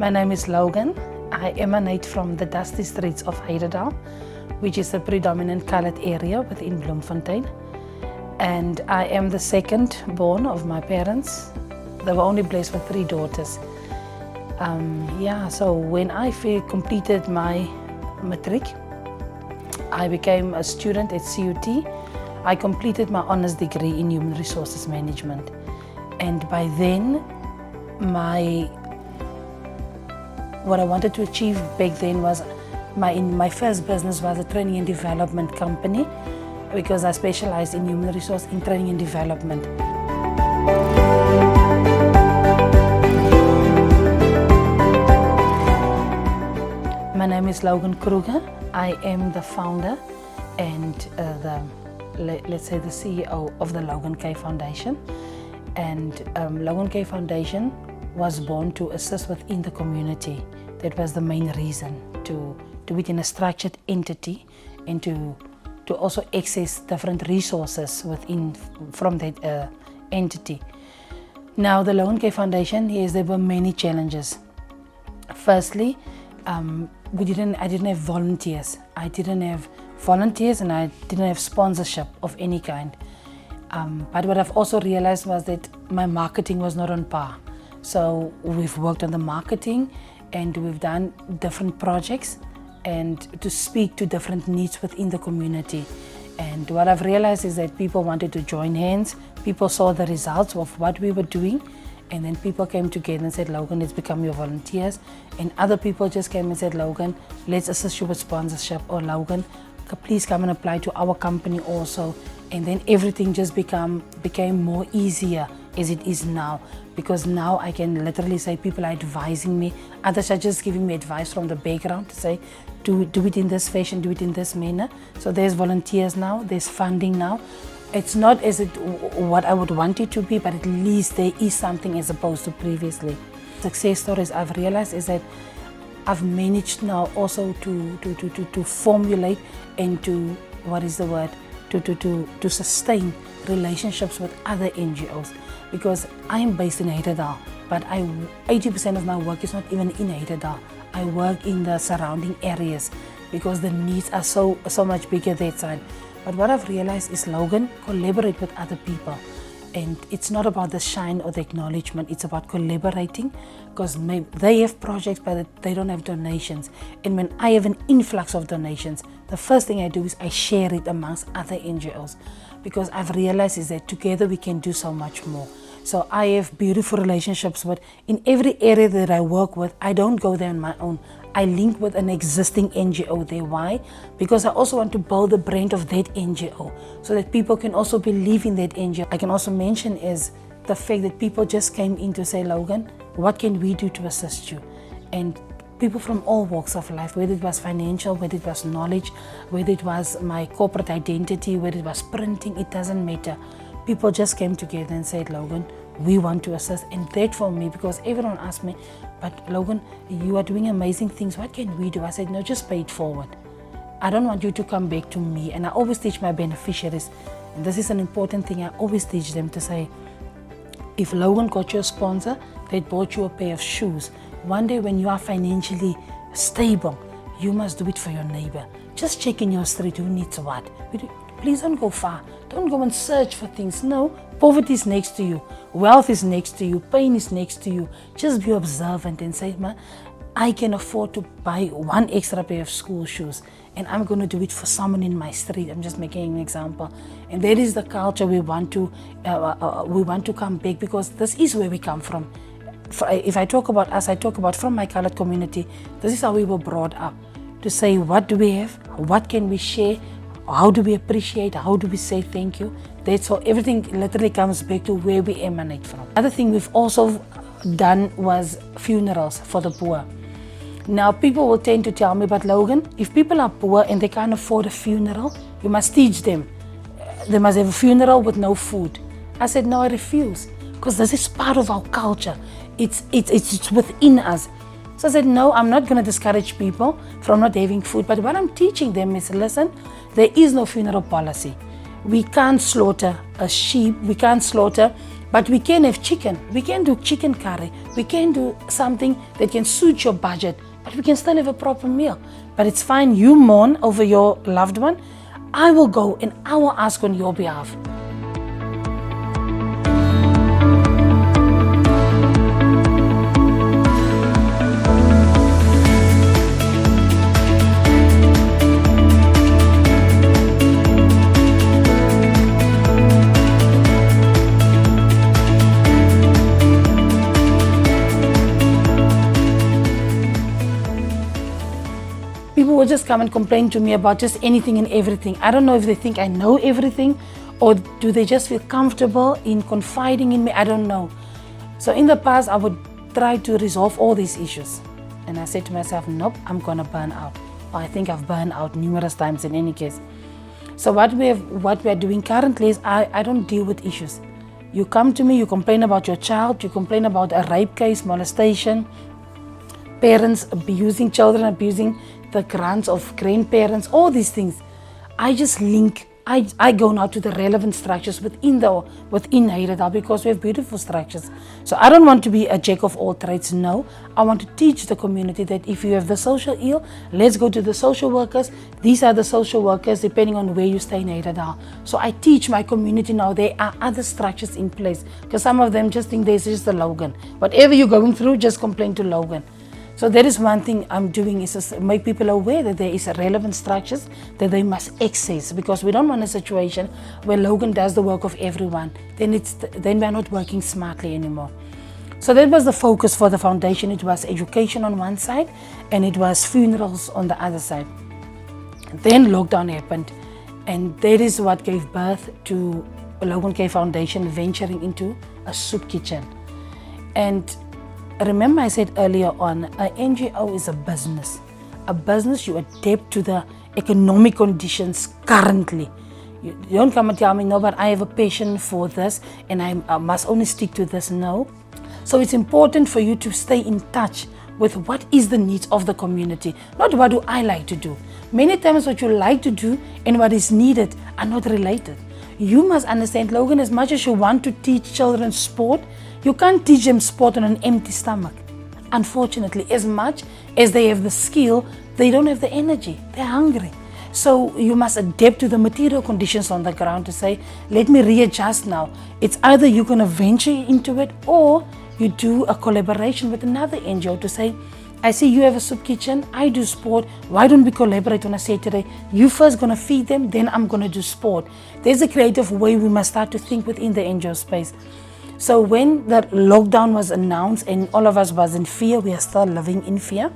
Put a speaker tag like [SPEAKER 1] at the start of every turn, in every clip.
[SPEAKER 1] My name is Logan. I emanate from the dusty streets of Heidedal, which is a predominant colored area within Bloemfontein. And I am the second born of my parents. They were only blessed with 3 daughters. So when I completed my matric, I became a student at CUT. I completed my honors degree in human resources management. And by then, what I wanted to achieve back then was my first business was a training and development company, because I specialized in human resource in training and development. My name is Logan Kruger. I am the founder and let's say the CEO of the Logan K Foundation. And Logan K Foundation was born to assist within the community. That was the main reason, to do it in a structured entity and to also access different resources from that entity. Now, the Logan K Foundation, there were many challenges. Firstly, I didn't have volunteers. I didn't have volunteers and I didn't have sponsorship of any kind. But what I've also realized was that my marketing was not on par. So we've worked on the marketing and we've done different projects and to speak to different needs within the community. And what I've realized is that people wanted to join hands. People saw the results of what we were doing, and then people came together and said, Logan, let's become your volunteers. And other people just came and said, Logan, let's assist you with sponsorship, or Logan, please come and apply to our company also. And then everything just became more easier as it is now, because now I can literally say people are advising me. Others are just giving me advice from the background to say, do it in this fashion, do it in this manner. So there's volunteers now, there's funding now. It's not what I would want it to be, but at least there is something as opposed to previously. Success stories I've realized is that I've managed now also to formulate and to sustain relationships with other NGOs, because I'm based in Heidedal, but 80% of my work is not even in Heidedal. I work in the surrounding areas because the needs are so much bigger that side. But what I've realized is, Logan, collaborate with other people. And it's not about the shine or the acknowledgement, it's about collaborating, because they have projects but they don't have donations. And when I have an influx of donations, the first thing I do is I share it amongst other NGOs, because I've realized is that together we can do so much more. So I have beautiful relationships in every area that I work with. I don't go there on my own. I link with an existing NGO there. Why? Because I also want to build the brand of that NGO so that people can also believe in that NGO. I can also mention is the fact that people just came in to say, Logan, what can we do to assist you? And people from all walks of life, whether it was financial, whether it was knowledge, whether it was my corporate identity, whether it was printing, it doesn't matter. People just came together and said, Logan, we want to assist. And that for me, because everyone asked me, but Logan, you are doing amazing things, what can we do? I said, no, just pay it forward. I don't want you to come back to me. And I always teach my beneficiaries, and this is an important thing, I always teach them to say, if Logan got you a sponsor, they bought you a pair of shoes. One day when you are financially stable, you must do it for your neighbor. Just check in your street who needs what. Please don't go far. Don't go and search for things. No, poverty is next to you. Wealth is next to you. Pain is next to you. Just be observant and say, I can afford to buy 1 extra pair of school shoes, and I'm going to do it for someone in my street. I'm just making an example. And that is the culture we want to come back, because this is where we come from. If I talk about us, I talk about from my colored community. This is how we were brought up, to say, what do we have? What can we share? How do we appreciate? How do we say thank you? That's all. Everything literally comes back to where we emanate from. Another thing we've also done was funerals for the poor. Now, people will tend to tell me, but Logan, if people are poor and they can't afford a funeral, you must teach them. They must have a funeral with no food. I said, no, I refuse, because this is part of our culture. It's within us. So I said, no, I'm not going to discourage people from not having food. But what I'm teaching them is, listen, there is no funeral policy. We can't slaughter a sheep. We can't slaughter But we can have chicken. We can do chicken curry. We can do something that can suit your budget, but we can still have a proper meal. But it's fine. You mourn over your loved one. I will go and I will ask on your behalf. People will just come and complain to me about just anything and everything. I don't know if they think I know everything, or do they just feel comfortable in confiding in me. I don't know. So in the past, I would try to resolve all these issues. And I said to myself, nope, I'm gonna burn out. Or I think I've burned out numerous times in any case. So what we are doing currently is I don't deal with issues. You come to me, you complain about your child, you complain about a rape case, molestation, parents abusing children, abusing the grants of grandparents, all these things. I just link, I go now to the relevant structures within Heidelberg, because we have beautiful structures. So I don't want to be a jack of all trades, no. I want to teach the community that if you have the social ill, let's go to the social workers. These are the social workers depending on where you stay in Heidelberg. So I teach my community now there are other structures in place, because some of them just think there's just the Logan. Whatever you're going through, just complain to Logan. So that is one thing I'm doing, is just make people aware that there is a relevant structures that they must access, because we don't want a situation where Logan does the work of everyone. Then we're not working smartly anymore. So that was the focus for the foundation. It was education on one side and it was funerals on the other side. Then lockdown happened, and that is what gave birth to Logan K Foundation venturing into a soup kitchen. And remember I said earlier on, an NGO is a business. A business, you adapt to the economic conditions currently. You don't come and tell me, no, but I have a passion for this and I must only stick to this. No. So it's important for you to stay in touch with what is the needs of the community, not what do I like to do. Many times what you like to do and what is needed are not related. You must understand, Logan, as much as you want to teach children sport, you can't teach them sport on an empty stomach. Unfortunately, as much as they have the skill, they don't have the energy. They're hungry. So you must adapt to the material conditions on the ground to say, let me readjust now. It's either you're going to venture into it, or you do a collaboration with another NGO to say, I see you have a soup kitchen, I do sport, why don't we collaborate on a Saturday? You first going to feed them, then I'm going to do sport. There's a creative way we must start to think within the NGO space. So when the lockdown was announced and all of us was in fear, we are still living in fear,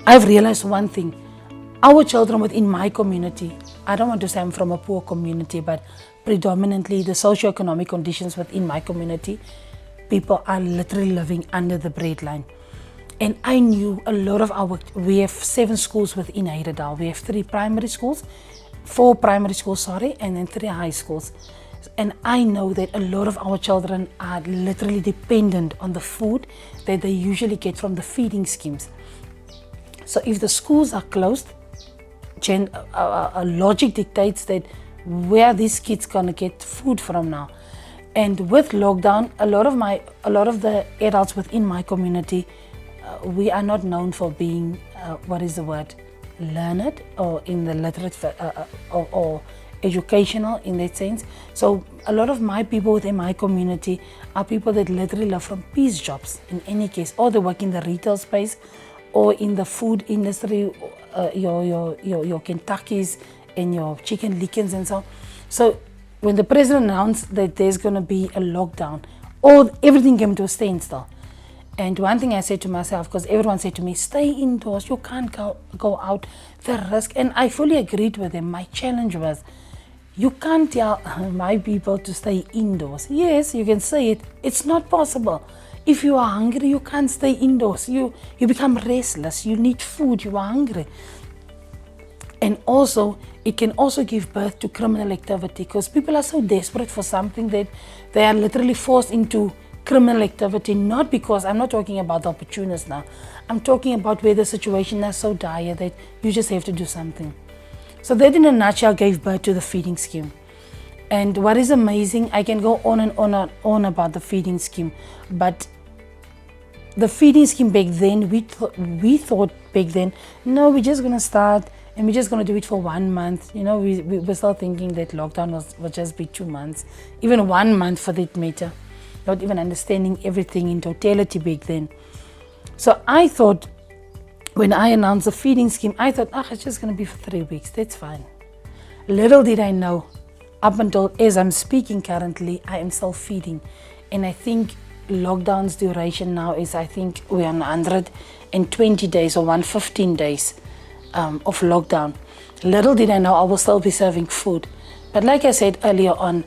[SPEAKER 1] I've realized one thing. Our children within my community, I don't want to say I'm from a poor community, but predominantly the socioeconomic conditions within my community, people are literally living under the breadline. And I knew a lot of we have 7 schools within Heidelberg. We have 4 primary schools, and then 3 high schools. And I know that a lot of our children are literally dependent on the food that they usually get from the feeding schemes. So if the schools are closed, logic dictates that where these kids gonna get food from now. And with lockdown, a lot of the adults within my community, we are not known for being, learned or in the literate or educational in that sense. So a lot of my people within my community are people that literally live from piece jobs in any case, or they work in the retail space or in the food industry, your Kentuckys and your chicken lickens and so on. So when the president announced that there's going to be a lockdown, everything came to a standstill. And one thing I said to myself, because everyone said to me, stay indoors, you can't go out, the risk. And I fully agreed with them. My challenge was, you can't tell my people to stay indoors. Yes, you can say it. It's not possible. If you are hungry, you can't stay indoors. You become restless. You need food. You are hungry. And also, it can also give birth to criminal activity, because people are so desperate for something that they are literally forced into criminal activity, not because, I'm not talking about the opportunists now, I'm talking about where the situation is so dire that you just have to do something. So that in a nutshell gave birth to the feeding scheme. And what is amazing, I can go on and on and on about the feeding scheme, but the feeding scheme back then, we thought back then, no, we're just going to start and we're just going to do it for 1 month. You know, we were still thinking that lockdown was just be 2 months, even 1 month for that matter, not even understanding everything in totality back then. So I thought, when I announced the feeding scheme, I thought, it's just going to be for 3 weeks, that's fine. Little did I know, up until as I'm speaking currently, I am still feeding. And I think lockdown's duration now is, I think we're on 120 days or 115 days of lockdown. Little did I know I will still be serving food. But like I said earlier on,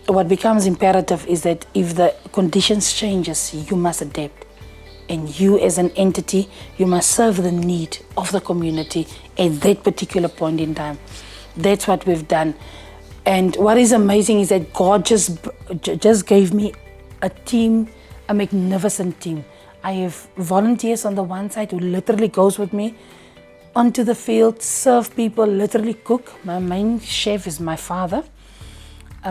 [SPEAKER 1] what becomes imperative is that if the conditions changes, you must adapt. And you as an entity, you must serve the need of the community at that particular point in time. That's what we've done. And what is amazing is that God just gave me a team, a magnificent team. I have volunteers on the one side who literally goes with me onto the field, serve people, literally cook. My main chef is my father.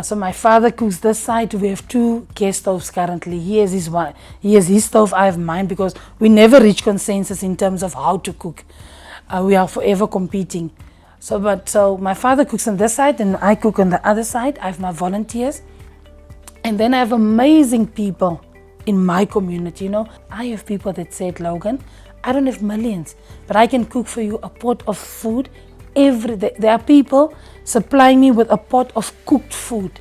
[SPEAKER 1] So my father cooks this side. We have 2 gas stoves currently. He has his stove, I have mine, because we never reach consensus in terms of how to cook. We are forever competing. So my father cooks on this side and I cook on the other side. I have my volunteers. And then I have amazing people in my community. You know, I have people that said, Logan, I don't have millions, but I can cook for you a pot of food every day. There are people supplying me with a pot of cooked food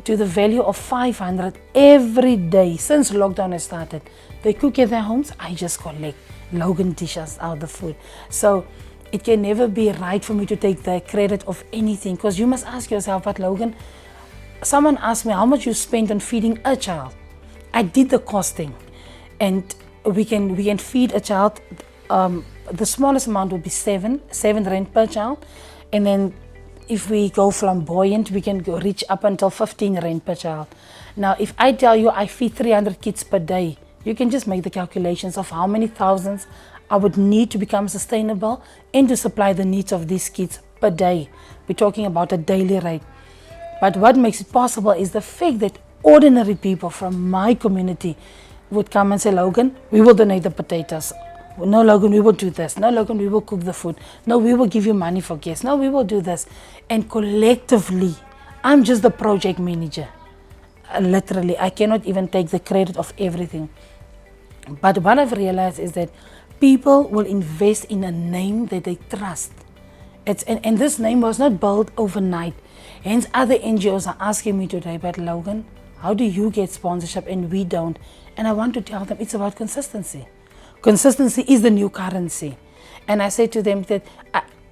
[SPEAKER 1] to the value of 500 every day since lockdown has started. They cook at their homes. I just collect. Logan dishes out the food. So it can never be right for me to take the credit of anything, because you must ask yourself, but Logan, someone asked me how much you spent on feeding a child. I did the costing, and we can feed a child. The smallest amount would be 7 rand per child, and then if we go flamboyant, we can reach up until 15 rand per child. Now, if I tell you I feed 300 kids per day, you can just make the calculations of how many thousands I would need to become sustainable and to supply the needs of these kids per day. We're talking about a daily rate. But what makes it possible is the fact that ordinary people from my community would come and say, Logan, we will donate the potatoes. No, Logan, we will do this. No, Logan, we will cook the food. No, we will give you money for gas. No, we will do this. And collectively, I'm just the project manager. Literally, I cannot even take the credit of everything. But what I've realized is that people will invest in a name that they trust. And this name was not built overnight. Hence, other NGOs are asking me today, but Logan, how do you get sponsorship and we don't? And I want to tell them it's about consistency. Consistency is the new currency. And I say to them that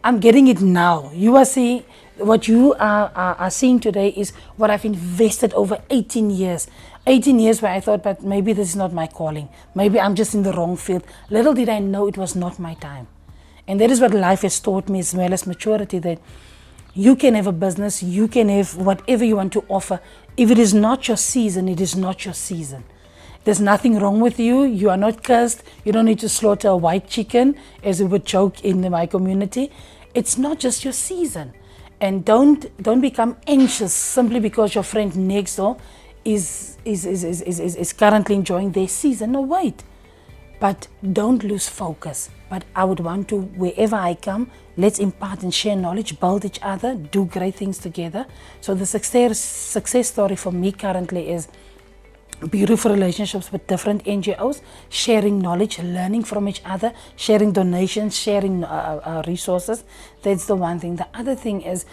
[SPEAKER 1] I'm getting it now. You are seeing, what you are seeing today is what I've invested over 18 years. 18 years where I thought, but maybe this is not my calling. Maybe I'm just in the wrong field. Little did I know it was not my time. And that is what life has taught me, as well as maturity, that you can have a business, you can have whatever you want to offer. If it is not your season, it is not your season. There's nothing wrong with you. You are not cursed. You don't need to slaughter a white chicken, as we would joke in my community. It's not just your season. And don't become anxious simply because your friend next door is currently enjoying their season. No, wait. But don't lose focus. But I would want to, wherever I come, let's impart and share knowledge, build each other, do great things together. So the success story for me currently is beautiful relationships with different NGOs, sharing knowledge, learning from each other, sharing donations, sharing resources. That's the one thing. The other thing is,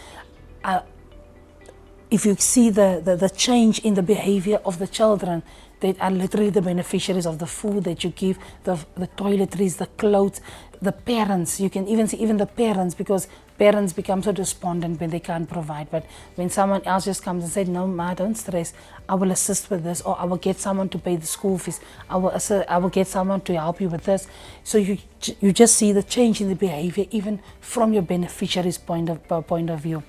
[SPEAKER 1] if you see the change in the behavior of the children that are literally the beneficiaries of the food that you give, the toiletries, the clothes, the parents, you can even see even the parents, because parents become so despondent when they can't provide. But when someone else just comes and says, no, Ma, don't stress, I will assist with this, or I will get someone to pay the school fees, I will get someone to help you with this. So you just see the change in the behavior even from your beneficiaries' point of view.